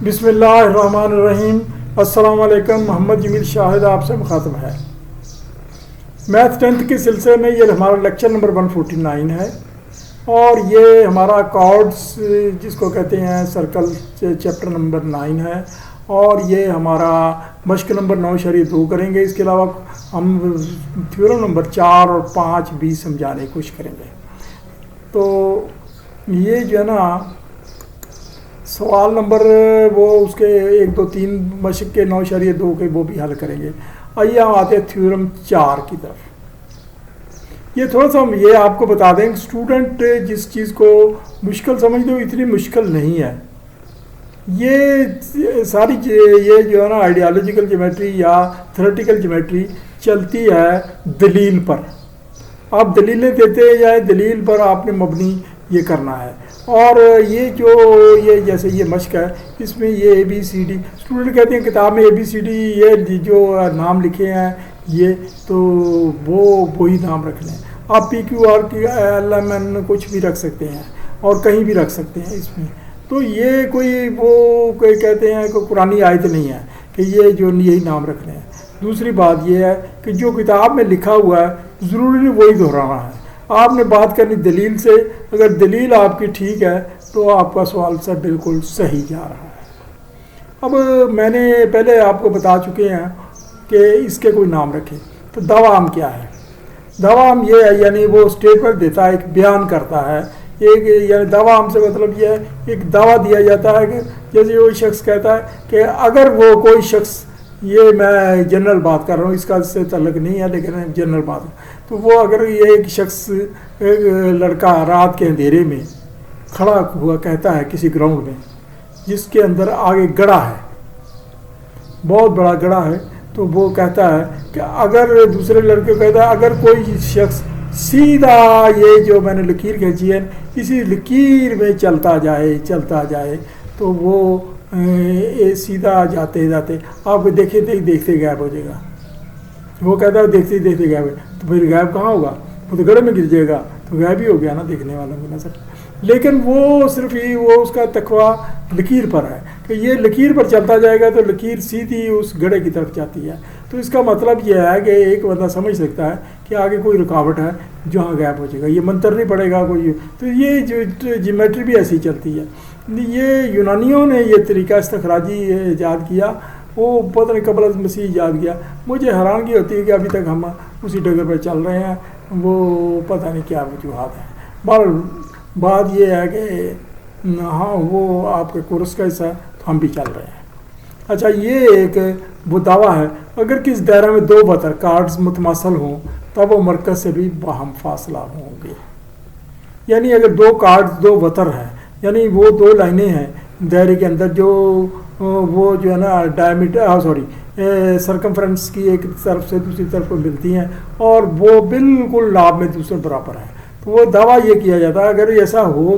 بسم اللہ الرحمن الرحیم۔ السلام علیکم۔ محمد جمیل شاہد آپ سے مخاطب ہے۔ میتھ 10th کے سلسلے میں یہ ہمارا لیکچر نمبر 149 ہے اور یہ ہمارا کارڈز جس کو کہتے ہیں سرکل چیپٹر نمبر 9 ہے اور یہ ہمارا مشق نمبر 9.2 کریں گے۔ اس کے علاوہ ہم تھیورم نمبر 4 اور 5 بھی سمجھانے کی کوشش کریں گے۔ تو یہ جو ہے نا سوال نمبر وہ اس کے 1 2 3 مشق کے 9.2 کے وہ بھی حل کریں گے۔ آئیے ہم آتے ہیں تھیورم 4 کی طرف۔ یہ تھوڑا سا ہم یہ آپ کو بتا دیں کہ اسٹوڈنٹ جس چیز کو مشکل سمجھتے ہو اتنی مشکل نہیں ہے۔ یہ ساری یہ جو ہے نا آئیڈیالوجیکل جیومیٹری یا تھیوریٹیکل جیومیٹری چلتی ہے دلیل پر۔ آپ دلیلیں دیتے جائیں، دلیل پر آپ نے مبنی یہ کرنا ہے۔ اور یہ جو یہ جیسے یہ مشق ہے اس میں یہ اے بی سی ڈی اسٹوڈنٹ کہتے ہیں کتاب میں اے بی سی ڈی یہ جو نام لکھے ہیں یہ تو وہی نام رکھنے ہیں۔ آپ پی کیو آر کی ایل ایم این کچھ بھی رکھ سکتے ہیں اور کہیں بھی رکھ سکتے ہیں اس میں۔ تو یہ کوئی کہتے ہیں کہ قرآنی آیت نہیں ہے کہ یہ جو یہی نام رکھنے ہیں۔ دوسری بات یہ ہے کہ جو کتاب میں لکھا ہوا ہے ضروری نہیں وہی دہرانا ہے۔ آپ نے بات کرنی دلیل سے، اگر دلیل آپ کی ٹھیک ہے تو آپ کا سوال سے بالکل صحیح جا رہا ہے۔ اب میں نے پہلے آپ کو بتا چکے ہیں کہ اس کے کوئی نام رکھے۔ تو دوام کیا ہے؟ دوام یہ ہے یعنی وہ اسٹیٹمنٹ دیتا ہے، ایک بیان کرتا ہے۔ ایک یعنی دوام سے مطلب یہ ہے ایک دعویٰ دیا جاتا ہے کہ جیسے وہ شخص کہتا ہے کہ اگر وہ کوئی شخص، یہ میں جنرل بات کر رہا ہوں، اس کا اس سے تعلق نہیں ہے لیکن جنرل بات ہے، تو وہ اگر یہ ایک شخص ایک لڑکا رات کے اندھیرے میں کھڑا ہوا کہتا ہے کسی گراؤنڈ میں جس کے اندر آگے گڑھا ہے، بہت بڑا گڑھا ہے، تو وہ کہتا ہے کہ اگر دوسرے لڑکے کو کہتا ہے اگر کوئی شخص سیدھا یہ جو میں نے لکیر کھینچی ہے اسی لکیر میں چلتا جائے تو وہ سیدھا جاتے آپ دیکھتے ہی دیکھتے غائب ہو جائے گا۔ وہ کہتا ہے دیکھتے ہی دیکھتے غائب ہے، تو پھر غائب کہاں ہوگا؟ وہ تو گڑھے میں گر جائے گا، تو غائب ہی ہو گیا نا دیکھنے والوں کی نظر۔ لیکن وہ صرف ہی وہ اس کا تقویٰ لکیر پر ہے کہ یہ لکیر پر چلتا جائے گا تو لکیر سیدھی اس گڑھے کی طرف جاتی ہے۔ تو اس کا مطلب یہ ہے کہ ایک بندہ سمجھ سکتا ہے کہ آگے کوئی رکاوٹ ہے جہاں غائب ہو جائے گا، یہ منتر نہیں پڑے گا کوئی۔ تو یہ جو جیومیٹری بھی ایسی چلتی ہے۔ یہ یونانیوں نے یہ طریقہ استخراجی ایجاد کیا، وہ پتہ نہیں قبل از مسیح ایجاد کیا۔ مجھے حیرانگی ہوتی ہے کہ ابھی تک ہم اسی ڈگر پر چل رہے ہیں، وہ پتہ نہیں کیا وجوہات ہیں۔ بہرحال بات یہ ہے کہ ہاں وہ آپ کے کورس کا حصہ ہے تو ہم بھی چل رہے ہیں۔ اچھا، یہ ایک وہ دعویٰ ہے اگر کس دائرہ میں 2 وتر کارڈز متماثل ہوں تب وہ مرکز سے بھی باہم فاصلہ ہوں گے۔ یعنی اگر 2 کارڈز 2 وتر ہیں یعنی وہ 2 لائنیں ہیں دائرے کے اندر جو وہ جو ہے نا ڈائمیٹر سرکمفرنس کی ایک طرف سے دوسری طرف کو ملتی ہیں اور وہ بالکل لاب میں دوسرے برابر ہیں، تو وہ دعویٰ یہ کیا جاتا ہے اگر ایسا ہو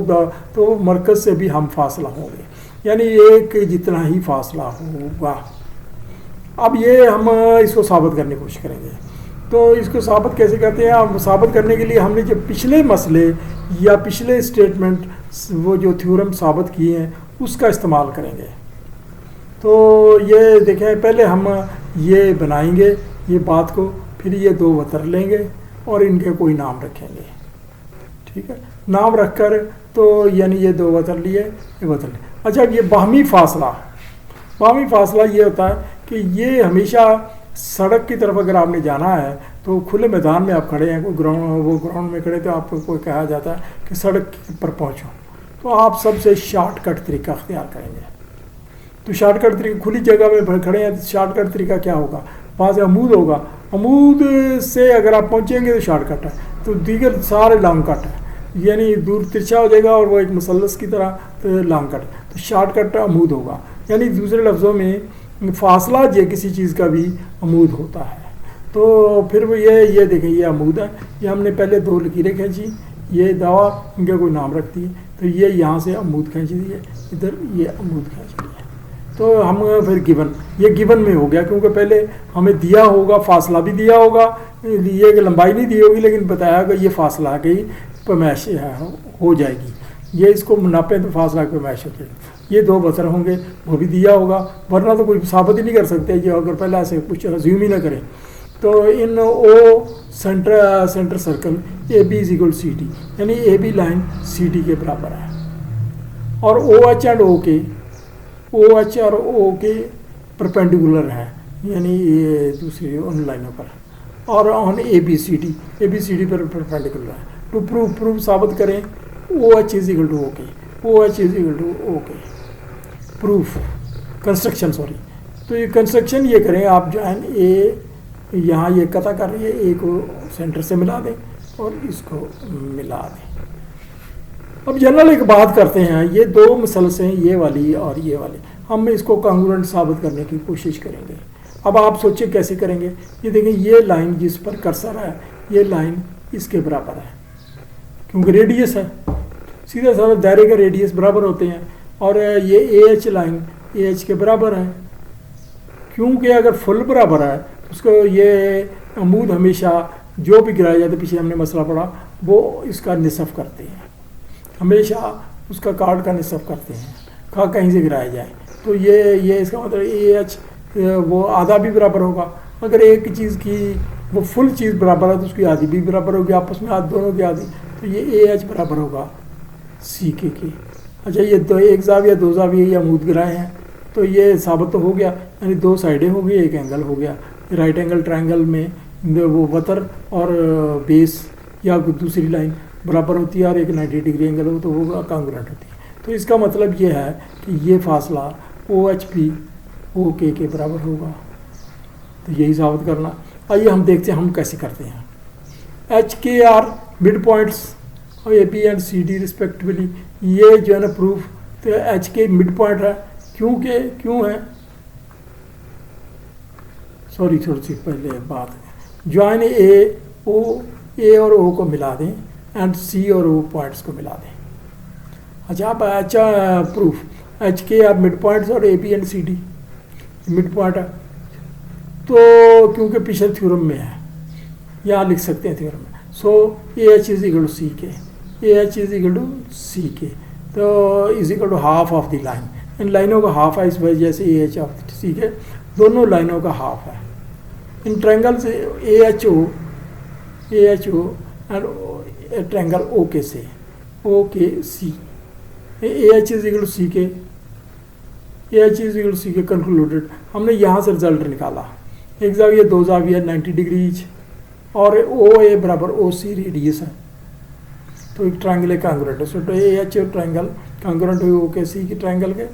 تو مرکز سے بھی ہم فاصلہ ہوں گے، یعنی ایک جتنا ہی فاصلہ ہوگا۔ اب یہ ہم اس کو ثابت کرنے کی کوشش کریں گے۔ تو اس کو ثابت کیسے کرتے ہیں؟ ثابت کرنے کے لیے ہم نے جو پچھلے مسئلے یا پچھلے اسٹیٹمنٹ وہ جو تھیورم ثابت کیے ہیں اس کا استعمال کریں گے۔ تو یہ دیکھیں پہلے ہم یہ بنائیں گے یہ بات کو، پھر یہ 2 وتر لیں گے اور ان کے کوئی نام رکھیں گے، ٹھیک ہے؟ نام رکھ کر تو یعنی یہ 2 وتر لیے یہ وتر لیے۔ اچھا، یہ باہمی فاصلہ یہ ہوتا ہے کہ یہ ہمیشہ سڑک کی طرف اگر آپ نے جانا ہے تو کھلے میدان میں آپ کھڑے ہیں، کوئی گراؤنڈ میں کھڑے تو آپ کو کہا جاتا ہے کہ سڑک پر پہنچو، تو آپ سب سے شارٹ کٹ طریقہ اختیار کریں گے۔ تو شارٹ کٹ طریقہ کھلی جگہ میں کھڑے ہیں، شارٹ کٹ طریقہ کیا ہوگا؟ وہاں سے عمود ہوگا، عمود سے اگر آپ پہنچیں گے تو شارٹ کٹ ہے، تو دیگر سارے لانگ کٹ ہے، یعنی دور ترچھا ہو جائے گا اور وہ ایک مثلث کی طرح تو لانگ کٹ، تو شارٹ کٹ عمود ہوگا، یعنی دوسرے لفظوں میں فاصلہ یہ کسی چیز کا بھی عمود ہوتا ہے۔ تو پھر وہ یہ دیکھیں یہ عمود ہے، یہ ہم نے پہلے 2 لکیریں کھینچی، یہ دعویٰ ان کا کوئی نام رکھتی ہے، تو یہ یہاں سے عمود کھینچ دیے، ادھر یہ عمود کھینچ دیا، تو ہم پھر یہ گیون میں ہو گیا کیونکہ پہلے ہمیں دیا ہوگا فاصلہ بھی دیا ہوگا، یہ کہ لمبائی نہیں دی ہوگی لیکن بتایا کہ یہ فاصلہ کی پیمائش ہو جائے گی، یہ اس کو ناپیں تو فاصلہ کی پیمائش ہو جائے گی۔ یہ دو بطر ہوں گے وہ بھی دیا ہوگا، ورنہ تو کوئی ثابت ہی نہیں کر سکتے جو اگر پہلے ایسے کچھ ازیوم ہی نہ کریں. تو in O centre circle A B is equal C D, یعنی A B line C D کے برابر ہے، اور O H and O K O H اور او کے پرپینڈیکولر ہے، یعنی یہ دوسری ان لائنوں پر، اور on A B C D پر پرپینڈیکولر ہے. ٹو پروف ثابت کریں O H is equal to O K, O H is equal to O K. Proof construction تو یہ کنسٹرکشن یہ کریں آپ جوائن اے، یہاں یہ قطع کر رہی ہے، اے کو سینٹر سے ملا دیں اور اس کو ملا دیں. اب جنرل ایک بات کرتے ہیں، یہ دو مثلث ہیں، یہ والی اور یہ والی، ہم اس کو کانگرونٹ ثابت کرنے کی کوشش کریں گے. اب آپ سوچیں کیسے کریں گے. یہ دیکھیں یہ لائن جس پر کرسر ہے یہ لائن اس کے برابر ہے کیونکہ ریڈیس ہے، سیدھا سادہ دائرے کا ریڈیس برابر ہوتے ہیں، اور یہ A H line A H کے برابر ہے، کیونکہ اگر فل برابر ہے اس کو یہ عمود ہمیشہ جو بھی گرایا جاتا ہے، پیچھے ہم نے مسئلہ پڑھا، وہ اس کا نصف کرتے ہیں، ہمیشہ اس کا کارڈ کا نصف کرتے ہیں، خواہ کہیں سے گرایا جائے. تو یہ اس کا مطلب اے ایچ وہ آدھا بھی برابر ہوگا. اگر ایک چیز کی وہ فل چیز برابر ہے تو اس کی آدھی بھی برابر ہوگی، آپس میں دونوں کی آدھی، تو یہ اے ایچ برابر ہوگا سی کے. اچھا یہ دو ایک زاویہ دو زاویہ یہ عمود گرائے ہیں، تو یہ ثابت تو ہو گیا، یعنی دو سائڈیں ہو گئی، ایک اینگل ہو گیا. رائٹ اینگل ٹرائنگل میں وہ وتر اور بیس یا دوسری لائن برابر ہوتی ہے، اور ایک 90 ڈگری اینگل ہو تو وہ کانگرونٹ ہوتی ہے. تو اس کا مطلب یہ ہے کہ یہ فاصلہ او ایچ پی او کے برابر ہوگا. تو یہی ثابت کرنا. آئیے ہم دیکھتے ہیں ہم کیسے کرتے ہیں. H K are mid points اور A B and C D respectively, یہ جو ہے نا پروف. تو ایچ کے مڈ پوائنٹ ہے، کیوں ہے، سوری تھوڑی سی پہلے بات ہے، جوائن اے اور او کو ملا دیں اینڈ سی اور او پوائنٹس کو ملا دیں. اچھا اب proof H K are mid points اور A B and C D mid point ہے. تو کیونکہ پچھلے تھیورم میں ہے یہاں لکھ سکتے ہیں تھیورم میں. So A H is equal to C K, A H is equal to C K, تو is equal to half of the line. ان لائنوں کا ہاف ہے، اس وجہ سے اے ایچ آف سی کے دونوں لائنوں کا ہاف ہے. ان ٹرینگل سے اے ایچ او اینڈ ٹرینگل او کے سے O K C, A H is equal to C K, A H is equal to C K concluded. ہم نے یہاں سے رزلٹ نکالا، ایک زاویہ دو زاویہ 90 ڈگری ایچ، اور او اے برابر او سی ریڈیس ہے، تو ایک ٹرائنگل ہے کانگرونٹ ہے. سو اے ایچ ٹرائنگل کانگرونٹ ہوئی او کے سی کے ٹرائنگل کے،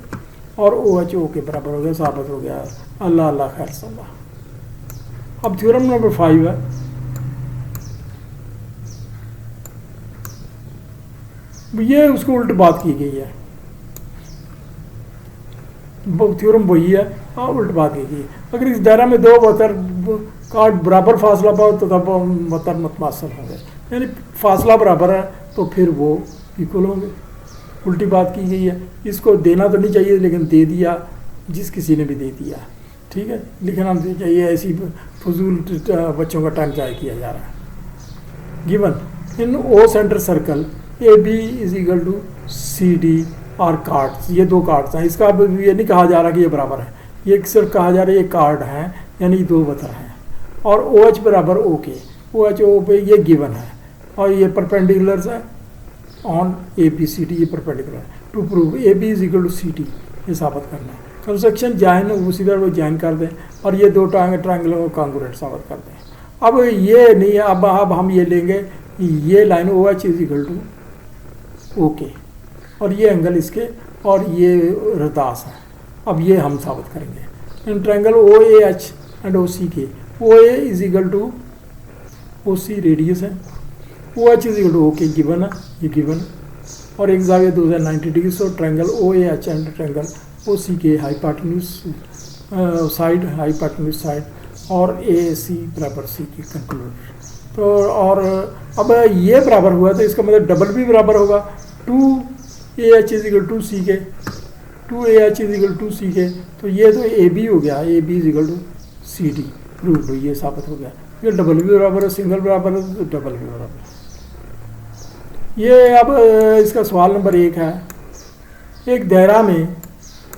اور او ایچ او کے برابر ہو گیا، ثابت ہو گیا. اللہ خیر صلی اللہ. اب تھیورم نمبر 5 ہے. یہ اس کو الٹ بات کی گئی ہے، تھیورم وہی ہے اور الٹ بات کی گئی ہے. اگر اس دائرہ میں دو وتر کارڈ برابر فاصلہ پاؤ تو تب وتر متماثل ہوں گے، یعنی فاصلہ برابر ہے تو پھر وہ ایکول ہوں گے. الٹی بات کی گئی ہے. اس کو دینا تو نہیں چاہیے لیکن دے دیا، جس کسی نے بھی دے دیا. ٹھیک ہے، لکھنا نہیں چاہیے، ایسی فضول بچوں کا ٹائم ضائع کیا جا رہا ہے. Given in O centre circle A B is equal to C D اور کارڈس، یہ دو کارڈس ہیں. اس کا اب یہ نہیں کہا جا رہا کہ یہ برابر ہے، یہ صرف کہا جا رہا ہے یہ کارڈ ہیں، یعنی دو وتر ہیں. اور او ایچ برابر او کے، او ایچ او پہ یہ گیون ہے، اور یہ پرپینڈیکولرز ہے on A B C D, یہ پرپینڈیکولر ہے. To prove A B is equal to C D, یہ ثابت کرنا ہے. کنسٹرکشن جوائن اسی طرح وہ جوائن کر دیں اور یہ دو ٹرائنگلوں کو کانگرونٹ ثابت کر دیں. اب یہ نہیں ہے، اب ہم یہ لیں گے یہ line O H is equal to O K, اور یہ اینگل اس کے اور یہ رداس ہے. اب یہ ہم ثابت کریں گے. In triangle O A H and O C K, O A is equal to O C radius ہے، O H is equal to O K given ہے، یہ گیون ہے. اور ایک زاویہ 90 degree. So triangle O A H and triangle O C K hypotenuse side اور اے سی برابر سی کی کنکلوڈ. تو اور اب یہ برابر ہوا تو اس کا مطلب ڈبل بھی برابر ہوگا. 2 AH is equal to C K, 2 AH is equal to C K, تو یہ تو اے بی ہو گیا، A B is equal to C D proof ہوئی، یہ ثابت ہو گیا. یہ ڈبل بھی برابر ہے، سنگل برابر ہے تو ڈبل بھی برابر ہے. یہ اب اس کا سوال نمبر 1 ہے. ایک دائرہ میں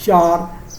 4,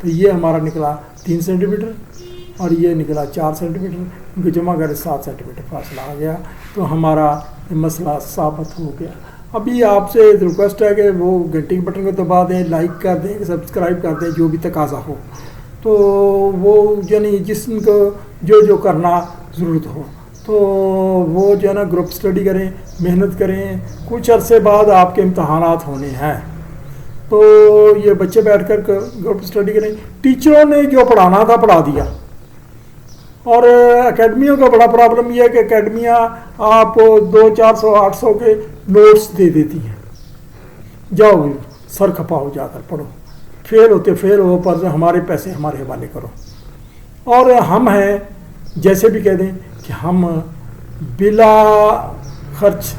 تو یہ ہمارا نکلا 3 سینٹی میٹر اور یہ نکلا 4 سینٹی میٹر، ان کو جمع کرے 7 سینٹی میٹر فاصلہ آ گیا، تو ہمارا مسئلہ ثابت ہو گیا۔ ابھی آپ سے ریکویسٹ ہے کہ وہ گھنٹی کے بٹن کو دبا دیں، لائک کر دیں، سبسکرائب کر دیں، جو بھی تقاضا ہو، تو وہ یعنی جس کو جو کرنا ضرورت ہو تو وہ جو ہے نا گروپ اسٹڈی کریں، محنت کریں۔ کچھ عرصے بعد آپ کے امتحانات ہونے ہیں، تو یہ بچے بیٹھ کر گروپ اسٹڈی کریں۔ ٹیچروں نے جو پڑھانا تھا پڑھا دیا، اور اکیڈمیوں کا بڑا پرابلم یہ ہے کہ اکیڈمیاں آپ کو 200-400 800 کے نوٹس دے دیتی ہیں، جاؤ سر کھپاؤ جا کر پڑھو، فیل ہو پر ہمارے پیسے ہمارے حوالے کرو۔ اور ہم ہیں جیسے بھی کہہ دیں کہ ہم بلا خرچ،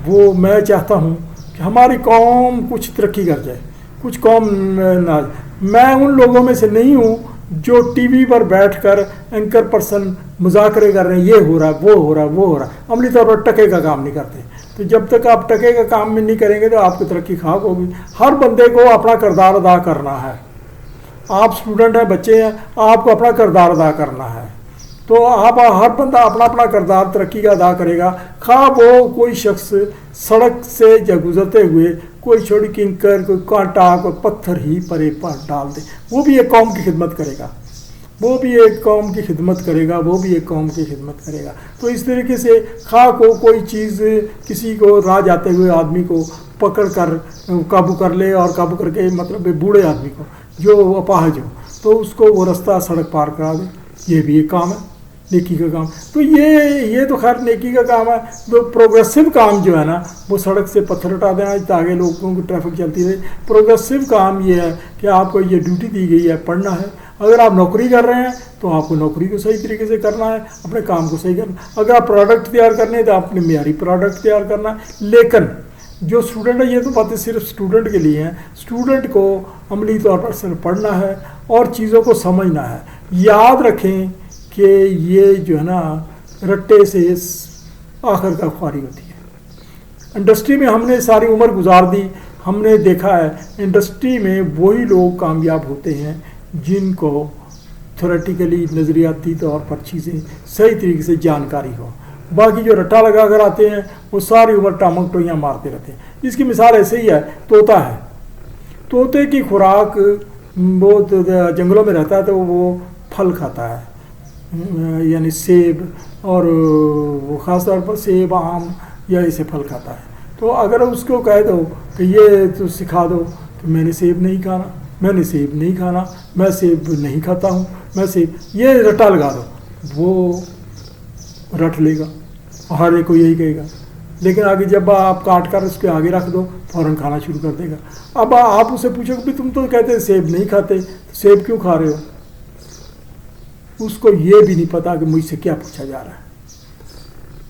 وہ میں چاہتا ہوں کہ ہماری قوم کچھ ترقی کر جائے، کچھ قوم نہ، میں ان لوگوں میں سے نہیں ہوں جو ٹی وی پر بیٹھ کر اینکر پرسن مذاکرے کر رہے ہیں، یہ ہو رہا ہے، وہ ہو رہا ہے، وہ ہو رہا ہے، عملی طور پر ٹکے کا کام نہیں کرتے۔ تو جب تک آپ ٹکے کا کام میں نہیں کریں گے تو آپ کی ترقی خاک ہوگی۔ ہر بندے کو اپنا کردار ادا کرنا ہے۔ آپ اسٹوڈنٹ ہیں، بچے ہیں، آپ کو اپنا کردار ادا کرنا ہے، تو آپ ہر بندہ اپنا اپنا کردار ترقی کا ادا کرے گا۔ خواہ وہ کوئی شخص سڑک سے گزرتے ہوئے کوئی چھوٹی کنکر، کوئی کانٹا، کوئی پتھر ہی پرے پر ڈال دے، وہ بھی ایک قوم کی خدمت کرے گا، وہ بھی ایک قوم کی خدمت کرے گا، وہ بھی ایک قوم کی خدمت کرے گا۔ تو اس طریقے سے خواہ کو کوئی چیز کسی کو راہ جاتے ہوئے آدمی کو پکڑ کر قابو کر لے، اور قابو کر کے مطلب بوڑھے آدمی کو جو اپاہج ہو تو اس کو وہ رستہ سڑک پار کرا دے، یہ بھی ایک کام ہے، نیکی کا کام۔ تو یہ تو خیر نیکی کا کام ہے۔ تو پروگریسو کام جو ہے نا وہ سڑک سے پتھر ہٹا دینا تاکہ لوگوں کی ٹریفک چلتی رہے۔ پروگریسو کام یہ ہے کہ آپ کو یہ ڈیوٹی دی گئی ہے، پڑھنا ہے۔ اگر آپ نوکری کر رہے ہیں تو آپ کو نوکری کو صحیح طریقے سے کرنا ہے، اپنے کام کو صحیح کرنا ہے۔ اگر آپ پروڈکٹ تیار کرنے ہیں تو آپ نے معیاری پروڈکٹ تیار کرنا ہے۔ لیکن جو اسٹوڈنٹ ہے، یہ تو باتیں صرف اسٹوڈنٹ کے لیے ہیں، اسٹوڈنٹ کو عملی طور پر صرف پڑھنا ہے اور چیزوں کو سمجھنا ہے۔ یاد رکھیں کہ یہ جو ہے نا رٹے سے آخر کا خواری ہوتی ہے۔ انڈسٹری میں ہم نے ساری عمر گزار دی، ہم نے دیکھا ہے انڈسٹری میں وہی لوگ کامیاب ہوتے ہیں جن کو تھیوریٹیکلی نظریاتی طور پر چیزیں صحیح طریقے سے جانکاری ہو۔ باقی جو رٹا لگا کر آتے ہیں وہ ساری عمر ٹامک ٹوئیاں مارتے رہتے ہیں۔ اس کی مثال ایسے ہی ہے، طوطا ہے، طوطے کی خوراک بہت جنگلوں میں رہتا ہے تو وہ پھل کھاتا ہے، یعنی سیب، اور وہ خاص طور پر سیب، آم یا ایسے پھل کھاتا ہے۔ تو اگر اس کو کہہ دو کہ یہ تو سکھا دو کہ میں نے سیب نہیں کھانا، میں نے سیب نہیں کھانا، میں سیب نہیں کھاتا ہوں، میں سیب، یہ رٹا لگا دو، وہ رٹ لے گا، ہر ایک کو یہی کہے گا۔ لیکن آگے جب آپ کاٹ کر اس کے آگے رکھ دو فوراً کھانا شروع کر دے گا۔ اب آپ اسے پوچھو کہ تم تو کہتے سیب نہیں کھاتے، سیب کیوں کھا رہے ہو؟ اس کو یہ بھی نہیں پتا کہ مجھ سے کیا پوچھا جا رہا ہے،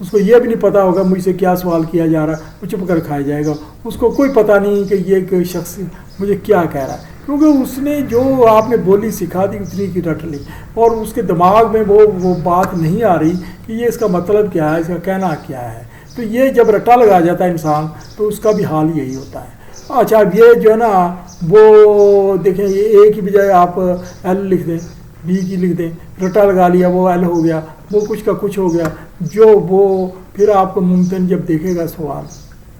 اس کو یہ بھی نہیں پتا ہوگا مجھ سے کیا سوال کیا جا رہا ہے، وہ چپ کر کھایا جائے گا۔ اس کو کوئی پتہ نہیں کہ یہ کوئی شخص مجھے کیا کہہ رہا ہے، کیونکہ اس نے جو آپ نے بولی سکھا دی اتنی کی رٹ لی، اور اس کے دماغ میں وہ بات نہیں آ رہی کہ یہ اس کا مطلب کیا ہے، اس کا کہنا کیا ہے۔ تو یہ جب رٹا لگا جاتا ہے انسان تو اس کا بھی حال یہی ہوتا ہے۔ اچھا، اب یہ جو ہے نا وہ دیکھیں، یہ اے کی بجائے آپ ایل لکھ دیں، بی کی لکھ دیں، رٹا لگا لیا، وہ ایل ہو گیا، وہ کچھ کا کچھ ہو گیا، جو وہ پھر آپ کو ممکن جب دیکھے گا سوال،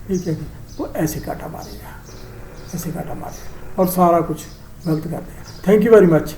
ٹھیک ہے، وہ ایسے کاٹا مارے گا، ایسے کاٹا مارے گا اور سارا کچھ غلط کر دے گا۔ Thank you very much.